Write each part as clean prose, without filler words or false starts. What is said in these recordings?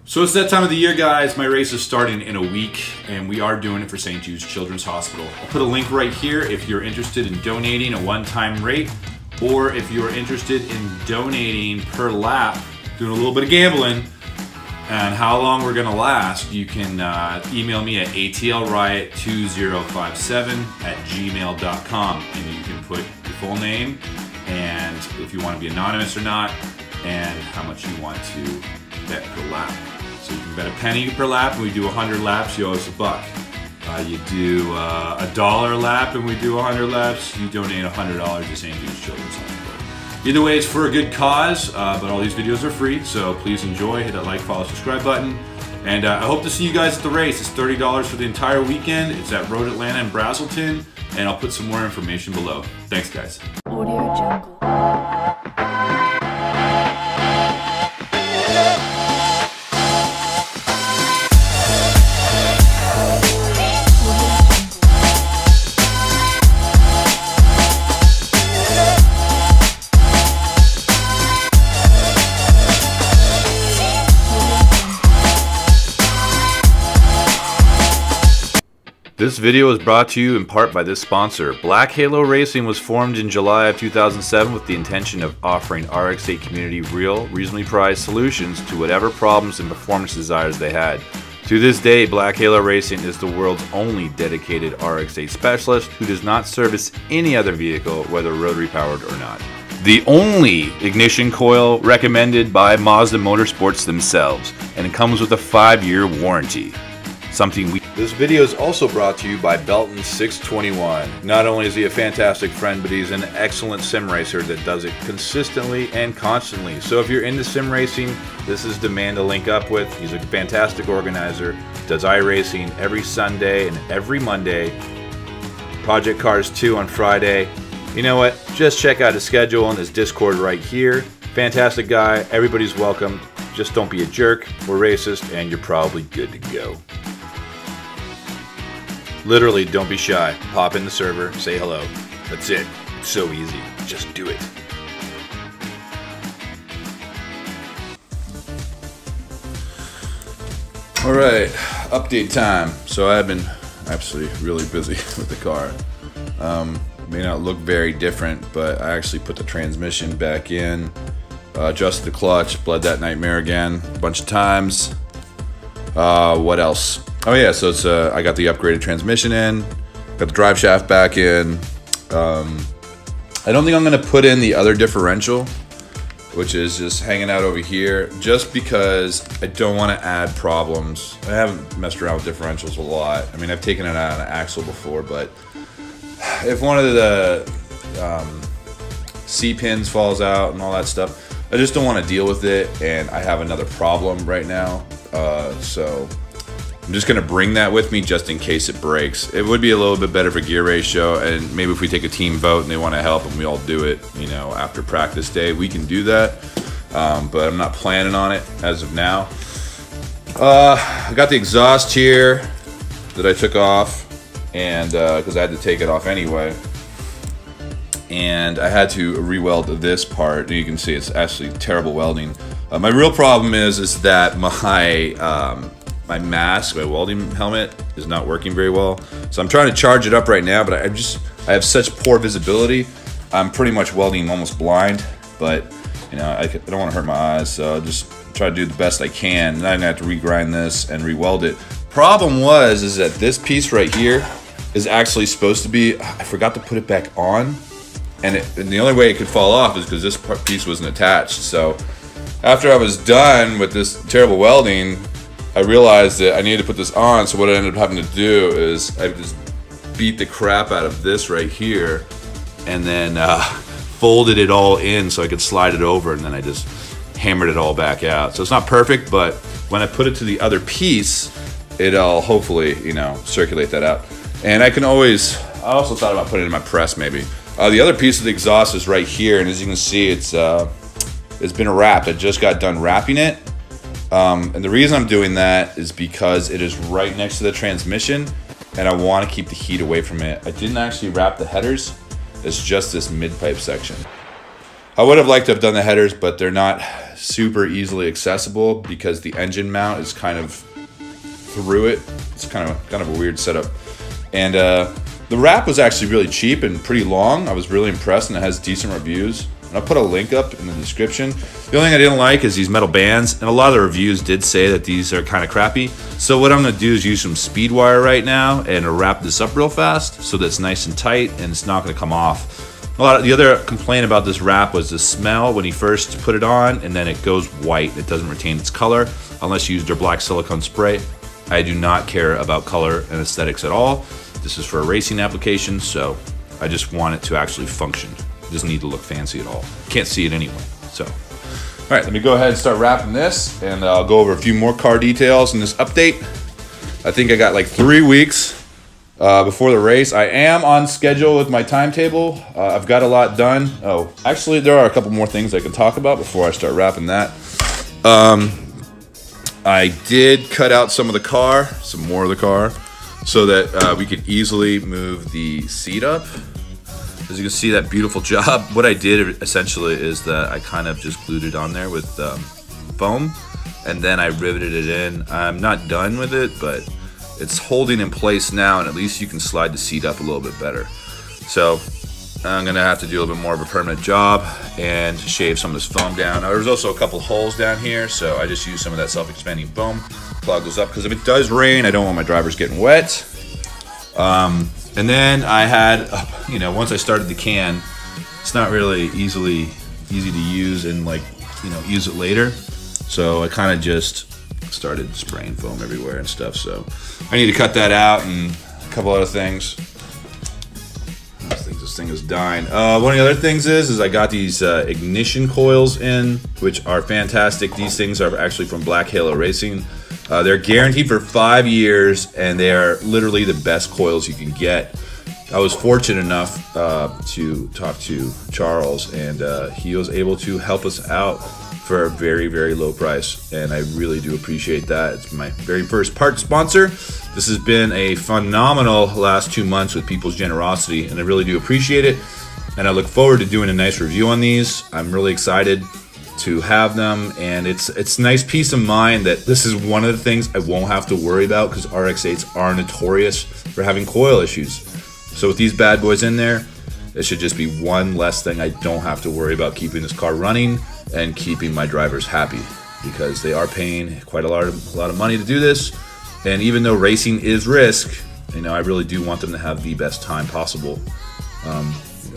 So it's that time of the year, guys. My race is starting in a week, and we are doing it for St. Jude's Children's Hospital. I'll put a link right here if you're interested in donating a one-time rate, or if you're interested in donating per lap, doing a little bit of gambling, and how long we're gonna last. You can email me at atlriot2057@gmail.com, and you can put your full name, and if you want to be anonymous or not, and how much you want to bet per lap. So you can bet a penny per lap, and we do 100 laps, you owe us $1. You do $1 a lap, and we do 100 laps, you donate $100 to St. Jude's Children's Hospital. Either way, it's for a good cause, but all these videos are free, so please enjoy. Hit that like, follow, subscribe button. And I hope to see you guys at the race. It's $30 for the entire weekend. It's at Road Atlanta in Brazelton, and I'll put some more information below. Thanks, guys. Audio Jungle. This video is brought to you in part by this sponsor. Black Halo Racing was formed in July of 2007 with the intention of offering RX8 community real, reasonably priced solutions to whatever problems and performance desires they had. To this day, Black Halo Racing is the world's only dedicated RX8 specialist who does not service any other vehicle, whether rotary powered or not. The only ignition coil recommended by Mazda Motorsports themselves, and it comes with a 5-year warranty. This video is also brought to you by Belton 621. Not only is he a fantastic friend, but he's an excellent sim racer that does it consistently and constantly. So if you're into sim racing, this is the man to link up with. He's a fantastic organizer, does iRacing every Sunday and every Monday, Project Cars 2 on Friday. You know what? Just check out his schedule on his Discord right here. Fantastic guy, everybody's welcome. Just don't be a jerk or racist, and you're probably good to go. Literally, don't be shy. Pop in the server, say hello. That's it. It's so easy. Just do it. Alright, update time. So I've been actually really busy with the car. May not look very different, but I actually put the transmission back in, adjusted the clutch, bled that nightmare again a bunch of times. What else? Oh yeah, so it's I got the upgraded transmission in, got the drive shaft back in. I don't think I'm gonna put in the other differential, which is just hanging out over here, just because I don't want to add problems. I haven't messed around with differentials a lot. I mean, I've taken it out on an axle before, but if one of the C-pins falls out and all that stuff, I just don't want to deal with it, and I have another problem right now. So I'm just going to bring that with me just in case it breaks. It would be a little bit better for gear ratio, and maybe if we take a team vote and they want to help and we all do it, you know, after practice day, we can do that. But I'm not planning on it as of now. I got the exhaust here that I took off, and because I had to take it off anyway. And I had to re-weld this part, and you can see it's actually terrible welding. My real problem is that my mask, my welding helmet, is not working very well. So I'm trying to charge it up right now, but I have such poor visibility. I'm pretty much welding almost blind, but you know, I don't want to hurt my eyes, so I'll just try to do the best I can. And I'm gonna have to regrind this and re-weld it. Problem is that this piece right here is actually supposed to be, I forgot to put it back on, and the only way it could fall off is because this piece wasn't attached. So after I was done with this terrible welding, I realized that I needed to put this on. So what I ended up having to do is I just beat the crap out of this right here, and then folded it all in so I could slide it over, and then I just hammered it all back out. So it's not perfect, but when I put it to the other piece, it'll hopefully, you know, circulate that out. And I also thought about putting it in my press maybe. The other piece of the exhaust is right here, and as you can see, it's been wrapped. I just got done wrapping it. And the reason I'm doing that is because it is right next to the transmission, and I want to keep the heat away from it. I didn't actually wrap the headers. It's just this mid-pipe section. I would have liked to have done the headers, but they're not super easily accessible because the engine mount is kind of through it. It's kind of a weird setup. And the wrap was actually really cheap and pretty long. I was really impressed, and it has decent reviews. And I'll put a link up in the description. The only thing I didn't like is these metal bands, and a lot of the reviews did say that these are kind of crappy. So what I'm gonna do is use some speed wire right now and wrap this up real fast so that it's nice and tight and it's not gonna come off. The other complaint about this wrap was the smell when you first put it on, and then it goes white. It doesn't retain its color unless you use their black silicone spray. I do not care about color and aesthetics at all. This is for a racing application, so I just want it to actually function. It doesn't need to look fancy at all. Can't see it anyway, so. All right, let me go ahead and start wrapping this, and I'll go over a few more car details in this update. I think I got like 3 weeks before the race. I am on schedule with my timetable. I've got a lot done. Oh, actually, there are a couple more things I can talk about before I start wrapping that. I did cut out some of the car, some more of the car, so that we could easily move the seat up. As you can see, that beautiful job. What I did essentially is that I kind of just glued it on there with foam, and then I riveted it in. I'm not done with it, but it's holding in place now, and at least you can slide the seat up a little bit better. So I'm gonna have to do a little bit more of a permanent job and shave some of this foam down. Now, there's also a couple holes down here, so I just use some of that self-expanding foam, plug those up, because if it does rain, I don't want my drivers getting wet. And then I had, you know, once I started the can, it's not really easy to use and use it later. So I kind of just started spraying foam everywhere and stuff. So I need to cut that out and a couple other things. I think this thing is dying. One of the other things is I got these ignition coils in, which are fantastic. These things are actually from Black Halo Racing. They're guaranteed for 5 years, and they are literally the best coils you can get. I was fortunate enough to talk to Charles, and he was able to help us out for a very, very low price, and I really do appreciate that. It's my very first part sponsor. This has been a phenomenal last 2 months with people's generosity, and I really do appreciate it, and I look forward to doing a nice review on these. I'm really excited to have them, and it's nice peace of mind that this is one of the things I won't have to worry about, because RX8s are notorious for having coil issues. So with these bad boys in there, it should just be one less thing I don't have to worry about keeping this car running and keeping my drivers happy, because they are paying quite a lot of money to do this. And even though racing is risk, you know, I really do want them to have the best time possible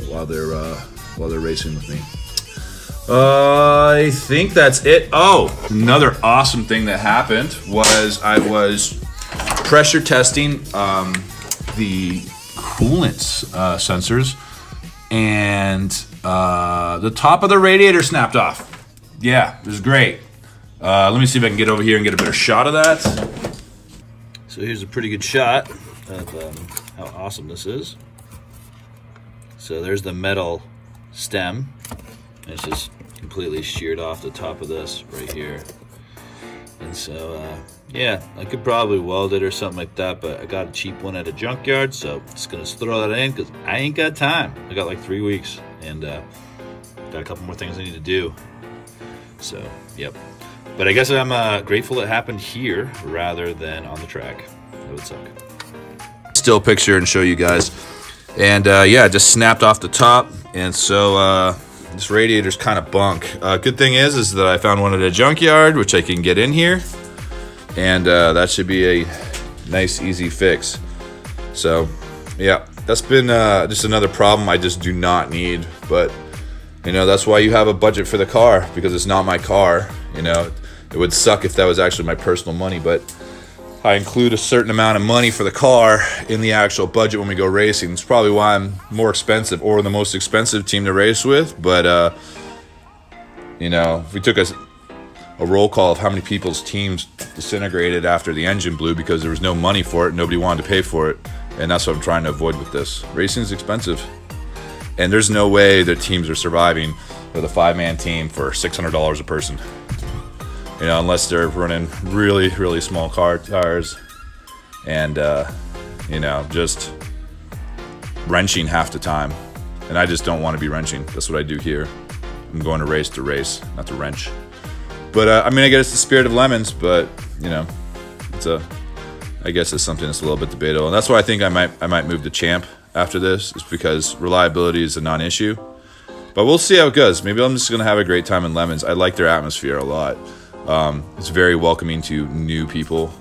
while they're racing with me. I think that's it. Oh, another awesome thing that happened was I was pressure testing the coolant sensors, and the top of the radiator snapped off. Yeah, it was great. Let me see if I can get over here and get a better shot of that. So here's a pretty good shot of how awesome this is. So there's the metal stem. It's just completely sheared off the top of this right here. And so, yeah, I could probably weld it or something like that, but I got a cheap one at a junkyard, so just gonna throw that in because I ain't got time. I got like 3 weeks, and got a couple more things I need to do. So, yep. But I guess I'm grateful it happened here rather than on the track. That would suck. Still picture and show you guys. And yeah, it just snapped off the top, and so this radiator's kind of bunk. Good thing is that I found one at a junkyard, which I can get in here, and that should be a nice, easy fix. So, yeah, that's been just another problem I just do not need. But you know, that's why you have a budget for the car, because it's not my car. You know, it would suck if that was actually my personal money, but I include a certain amount of money for the car in the actual budget when we go racing. It's probably why I'm more expensive, or the most expensive team to race with. But you know, if we took a roll call of how many people's teams disintegrated after the engine blew because there was no money for it, nobody wanted to pay for it, and that's what I'm trying to avoid with this. Racing is expensive, and there's no way that teams are surviving with a 5-man team for $600 a person. You know, unless they're running really, really small cars and, you know, just wrenching half the time. And I just don't want to be wrenching. That's what I do here. I'm going to race, not to wrench. But I mean, I guess it's the spirit of lemons, but you know, I guess it's something that's a little bit debatable. And that's why I think I might move to Champ after this, is because reliability is a non-issue. But we'll see how it goes. Maybe I'm just gonna have a great time in Lemons. I like their atmosphere a lot. It's very welcoming to new people,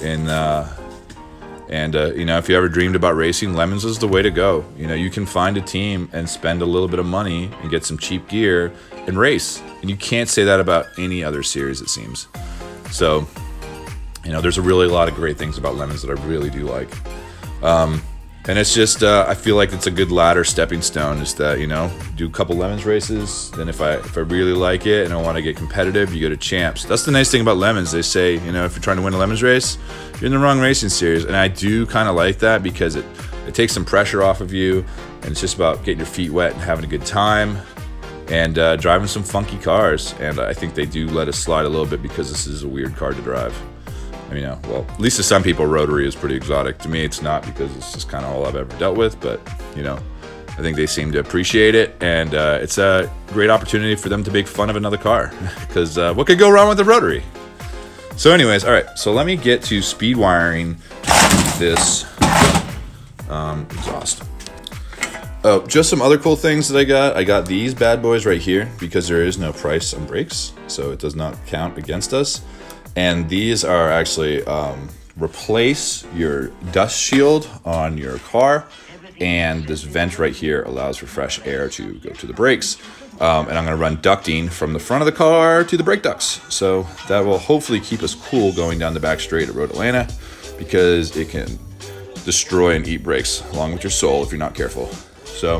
and you know, if you ever dreamed about racing, Lemons is the way to go. You know, you can find a team and spend a little bit of money and get some cheap gear and race, and you can't say that about any other series, it seems. So, you know, there's a lot of great things about Lemons that I really do like. And it's just, I feel like it's a good ladder stepping stone, is that, you know, do a couple Lemons races, then if I really like it and I want to get competitive, you go to Champs. That's the nice thing about Lemons. They say, you know, if you're trying to win a Lemons race, you're in the wrong racing series. And I do kind of like that, because it takes some pressure off of you, and it's just about getting your feet wet and having a good time and driving some funky cars. And I think they do let us slide a little bit, because this is a weird car to drive. I mean, well, at least to some people, rotary is pretty exotic. To me, it's not, because it's just kind of all I've ever dealt with. But, you know, I think they seem to appreciate it. And it's a great opportunity for them to make fun of another car. Because what could go wrong with the rotary? So anyways, all right. So let me get to speed wiring this exhaust. Oh, just some other cool things that I got. I got these bad boys right here, because there is no price on brakes, so it does not count against us. And these are actually replace your dust shield on your car, and this vent right here allows for fresh air to go to the brakes. And I'm gonna run ducting from the front of the car to the brake ducts. So that will hopefully keep us cool going down the back straight at Road Atlanta, because it can destroy and eat brakes along with your soul if you're not careful. So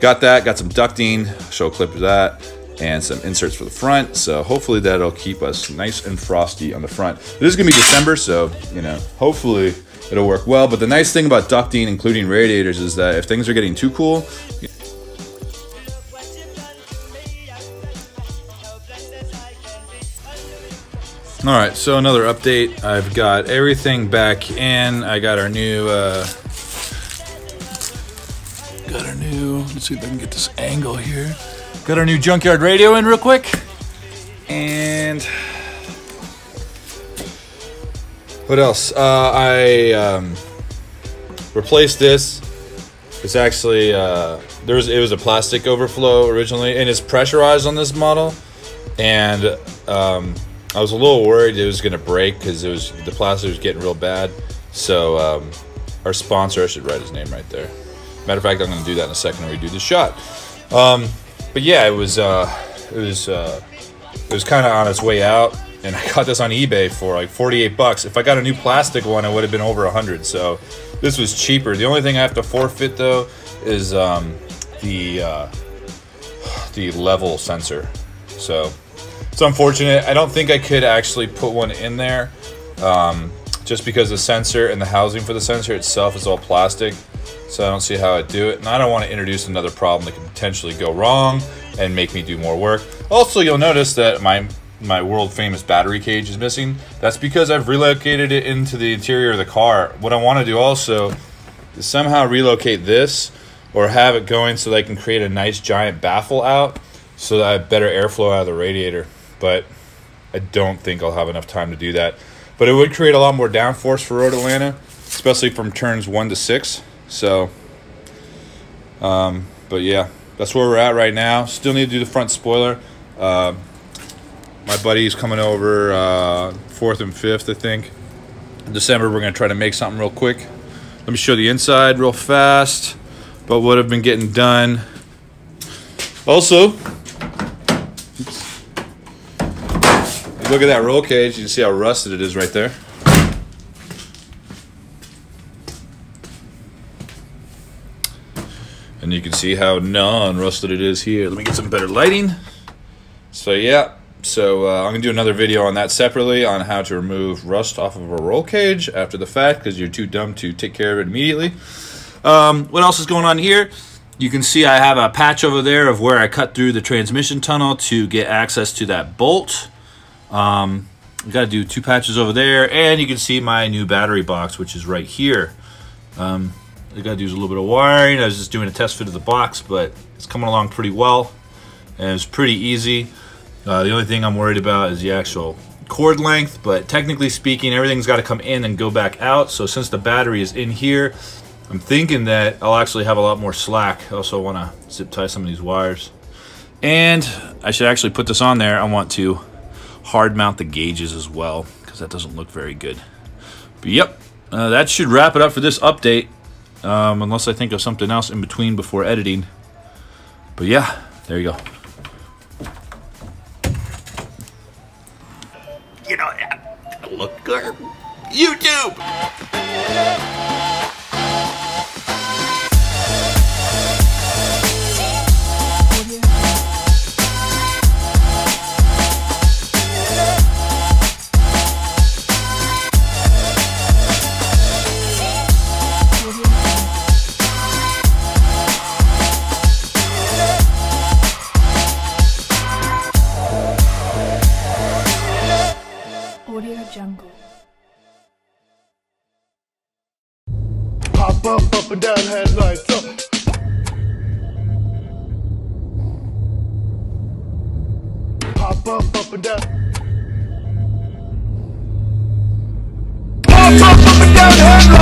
got that, got some ducting, show a clip of that, and some inserts for the front. So hopefully that'll keep us nice and frosty on the front. This is gonna be December, so you know, hopefully it'll work well. But the nice thing about ducting, including radiators, is that if things are getting too cool, all right, so another update. I've got everything back in. I got our new, let's see if I can get this angle here. Got our new junkyard radio in real quick. And what else? I replaced this. It's actually, it was a plastic overflow originally, and it's pressurized on this model. And I was a little worried it was gonna break, because the plastic was getting real bad. So our sponsor, I should write his name right there. Matter of fact, I'm gonna do that in a second when we do this shot. But yeah, it was kind of on its way out, and I got this on eBay for like 48 bucks. If I got a new plastic one, it would have been over 100. So this was cheaper. The only thing I have to forfeit though is the level sensor. So it's unfortunate. I don't think I could actually put one in there, just because the sensor and the housing for the sensor itself is all plastic. So I don't see how I'd do it, and I don't want to introduce another problem that could potentially go wrong and make me do more work. Also, you'll notice that my world famous battery cage is missing. That's because I've relocated it into the interior of the car. What I want to do also is somehow relocate this, or have it going so that I can create a nice giant baffle out, so that I have better airflow out of the radiator. But I don't think I'll have enough time to do that. But it would create a lot more downforce for Road Atlanta, especially from turns 1 to 6. So, but yeah, that's where we're at right now. Still need to do the front spoiler. My buddy's coming over 4th and 5th, I think. In December, we're going to try to make something real quick. Let me show the inside real fast about what I've been getting done. Also, oops, look at that roll cage. You can see how rusted it is right there. And you can see how non-rusted it is here. Let me get some better lighting. So yeah, I'm gonna do another video on that separately, on how to remove rust off of a roll cage after the fact, because you're too dumb to take care of it immediately. What else is going on here? You can see I have a patch over there of where I cut through the transmission tunnel to get access to that bolt. Got to do 2 patches over there, and you can see my new battery box, which is right here. I got to do a little bit of wiring. I was just doing a test fit of the box, but it's coming along pretty well, and it's pretty easy. The only thing I'm worried about is the actual cord length, but technically speaking, everything's got to come in and go back out. So since the battery is in here, I'm thinking that I'll actually have a lot more slack. I also want to zip tie some of these wires. And I should actually put this on there. I want to hard mount the gauges as well, because that doesn't look very good. But yep, that should wrap it up for this update, unless I think of something else in between before editing. But yeah, there you go. You know, look good. YouTube! Jungle. Pop up and down headlights up. Pop up and down. Pop up and down headlights.